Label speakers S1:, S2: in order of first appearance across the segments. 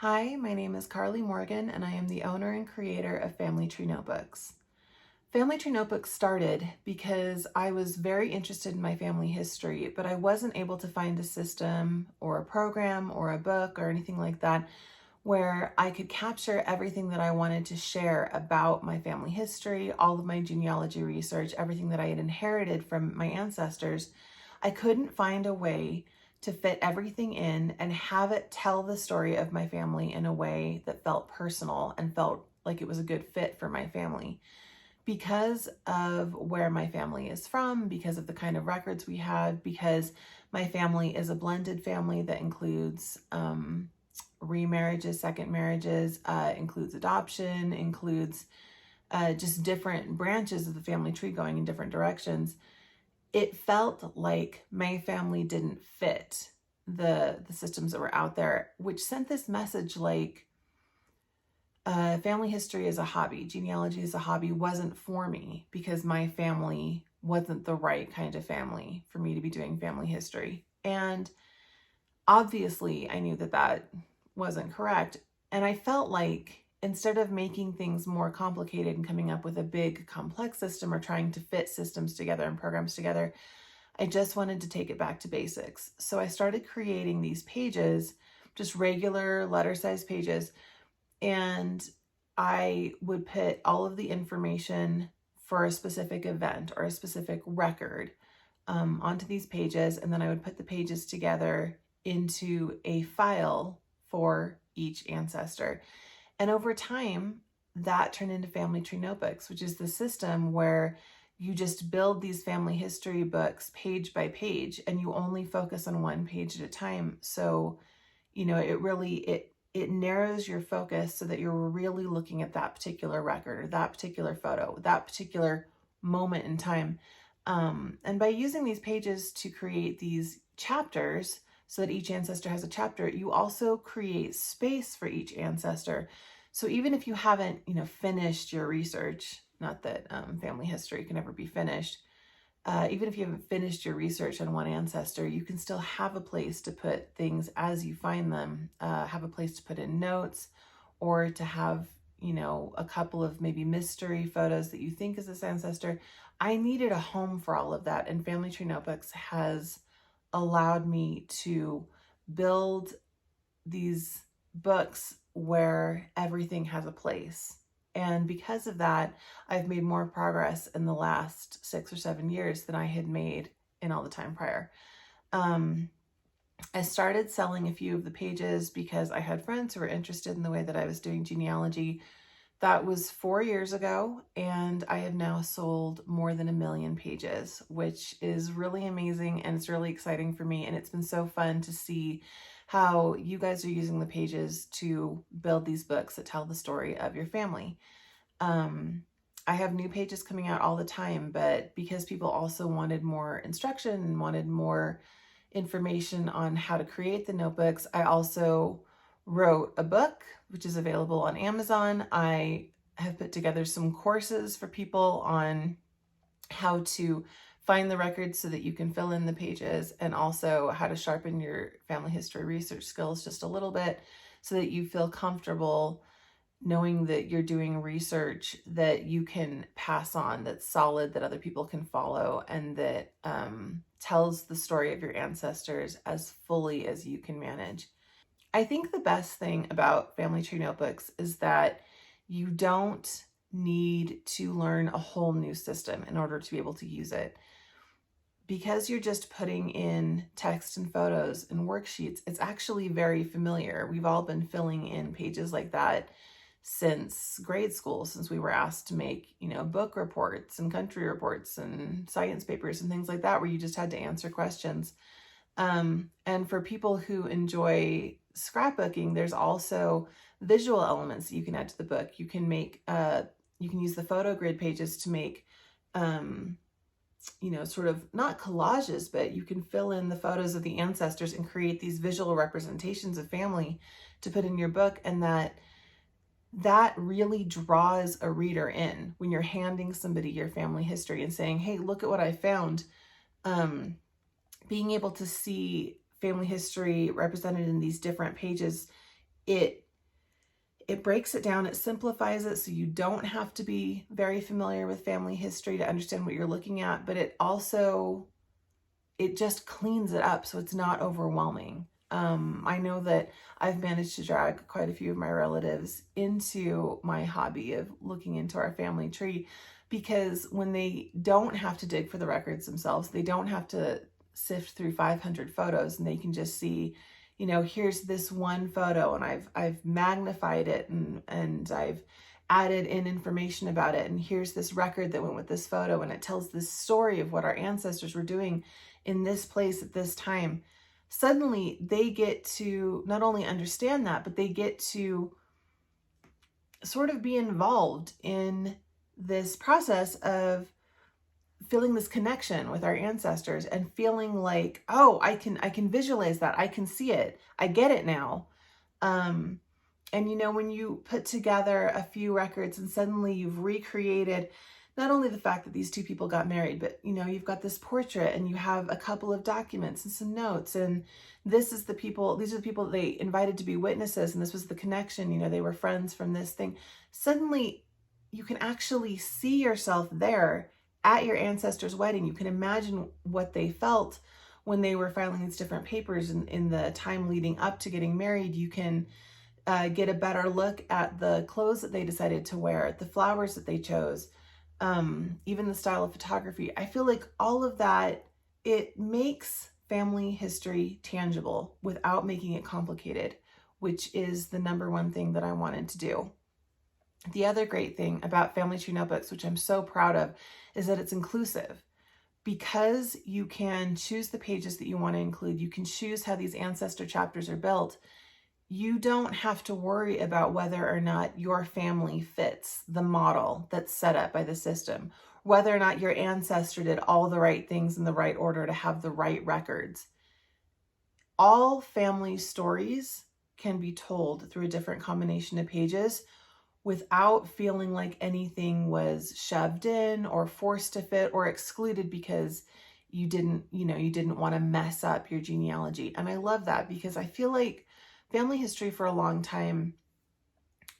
S1: Hi, my name is Carly Morgan, and I am the owner and creator of Family Tree Notebooks. Family Tree Notebooks started because I was very interested in my family history, but I wasn't able to find a system or a program or a book or anything like that where I could capture everything that I wanted to share about my family history, all of my genealogy research, everything that I had inherited from my ancestors. I couldn't find a way to fit everything in and have it tell the story of my family in a way that felt personal and felt like it was a good fit for my family. Because of where my family is from, because of the kind of records we had, because my family is a blended family that includes remarriages, second marriages, includes adoption, includes just different branches of the family tree going in different directions. It felt like my family didn't fit the systems that were out there, which sent this message like family history is a hobby, genealogy is a hobby, wasn't for me because my family wasn't the right kind of family for me to be doing family history. And obviously, I knew that that wasn't correct. And I felt like instead of making things more complicated and coming up with a big complex system or trying to fit systems together and programs together, I just wanted to take it back to basics. So I started creating these pages, just regular letter-sized pages, and I would put all of the information for a specific event or a specific record onto these pages, and then I would put the pages together into a file for each ancestor. And over time, that turned into Family Tree Notebooks, which is the system where you just build these family history books page by page, and you only focus on one page at a time. So, it narrows your focus so that you're really looking at that particular record or that particular photo, that particular moment in time. And by using these pages to create these chapters so that each ancestor has a chapter, you also create space for each ancestor. So even if you haven't, finished your research, not that family history can ever be finished, even if you haven't finished your research on one ancestor, you can still have a place to put things as you find them, have a place to put in notes, or to have, a couple of maybe mystery photos that you think is this ancestor. I needed a home for all of that, and Family Tree Notebooks has allowed me to build these books where everything has a place. And because of that, I've made more progress in the last 6 or 7 years than I had made in all the time prior. I started selling a few of the pages because I had friends who were interested in the way that I was doing genealogy. That was 4 years ago, and I have now sold more than 1 million pages, which is really amazing, and it's really exciting for me. And it's been so fun to see how you guys are using the pages to build these books that tell the story of your family. I have new pages coming out all the time, but because people also wanted more instruction and wanted more information on how to create the notebooks, I also wrote a book, which is available on Amazon. I have put together some courses for people on how to find the records so that you can fill in the pages, and also how to sharpen your family history research skills just a little bit so that you feel comfortable knowing that you're doing research that you can pass on, that's solid, that other people can follow, and that tells the story of your ancestors as fully as you can manage. I think the best thing about Family Tree Notebooks is that you don't need to learn a whole new system in order to be able to use it. Because you're just putting in text and photos and worksheets, it's actually very familiar. We've all been filling in pages like that since grade school, since we were asked to make, book reports and country reports and science papers and things like that, where you just had to answer questions. And for people who enjoy scrapbooking, there's also visual elements that you can add to the book. You can make, you can use the photo grid pages to make, sort of not collages, but you can fill in the photos of the ancestors and create these visual representations of family to put in your book. And that really draws a reader in when you're handing somebody your family history and saying, hey, look at what I found. Being able to see family history represented in these different pages, it it breaks it down, it simplifies it so you don't have to be very familiar with family history to understand what you're looking at, but it just cleans it up so it's not overwhelming. I know that I've managed to drag quite a few of my relatives into my hobby of looking into our family tree, because when they don't have to dig for the records themselves, they don't have to sift through 500 photos, and they can just see, here's this one photo, and I've magnified it, and I've added in information about it, and here's this record that went with this photo, and it tells this story of what our ancestors were doing in this place at this time. Suddenly they get to not only understand that, but they get to sort of be involved in this process of feeling this connection with our ancestors and feeling like, oh, I can visualize that. I can see it. I get it now. And when you put together a few records and suddenly you've recreated not only the fact that these two people got married, but you've got this portrait and you have a couple of documents and some notes, and these are the people that they invited to be witnesses, and this was the connection, they were friends from this thing. Suddenly you can actually see yourself there at your ancestor's wedding. You can imagine what they felt when they were filing these different papers in the time leading up to getting married. You can get a better look at the clothes that they decided to wear, the flowers that they chose, even the style of photography. I feel like all of that, it makes family history tangible without making it complicated, which is the number one thing that I wanted to do. The other great thing about Family Tree Notebooks, which I'm so proud of, is that it's inclusive. Because you can choose the pages that you want to include, you can choose how these ancestor chapters are built, you don't have to worry about whether or not your family fits the model that's set up by the system, whether or not your ancestor did all the right things in the right order to have the right records. All family stories can be told through a different combination of pages without feeling like anything was shoved in or forced to fit or excluded because you didn't want to mess up your genealogy. And I love that, because I feel like family history for a long time,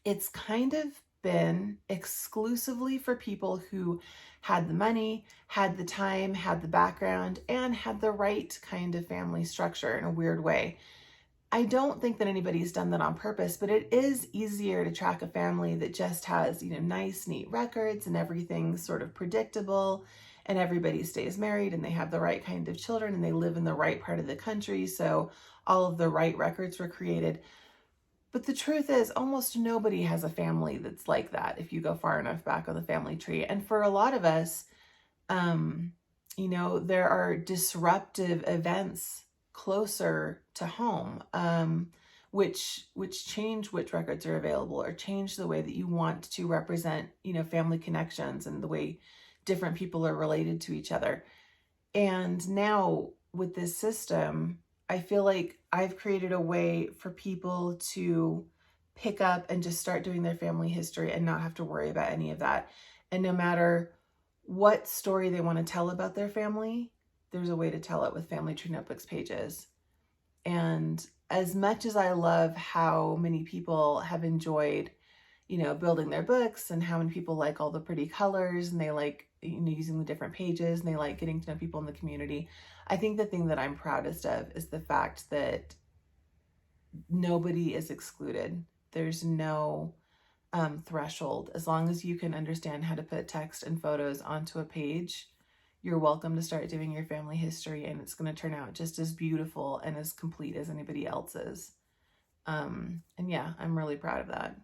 S1: it's kind of been exclusively for people who had the money, had the time, had the background, and had the right kind of family structure in a weird way. I don't think that anybody's done that on purpose, but it is easier to track a family that just has, nice, neat records and everything's sort of predictable, and everybody stays married and they have the right kind of children and they live in the right part of the country. So all of the right records were created. But the truth is, almost nobody has a family that's like that if you go far enough back on the family tree. And for a lot of us, there are disruptive events closer to home, which change which records are available or change the way that you want to represent, family connections and the way different people are related to each other. And now with this system, I feel like I've created a way for people to pick up and just start doing their family history and not have to worry about any of that. And no matter what story they want to tell about their family, there's a way to tell it with Family Tree Notebooks pages. And as much as I love how many people have enjoyed, building their books, and how many people like all the pretty colors and they like, using the different pages and they like getting to know people in the community, I think the thing that I'm proudest of is the fact that nobody is excluded. There's no threshold. As long as you can understand how to put text and photos onto a page, you're welcome to start doing your family history, and it's going to turn out just as beautiful and as complete as anybody else's. And yeah, I'm really proud of that.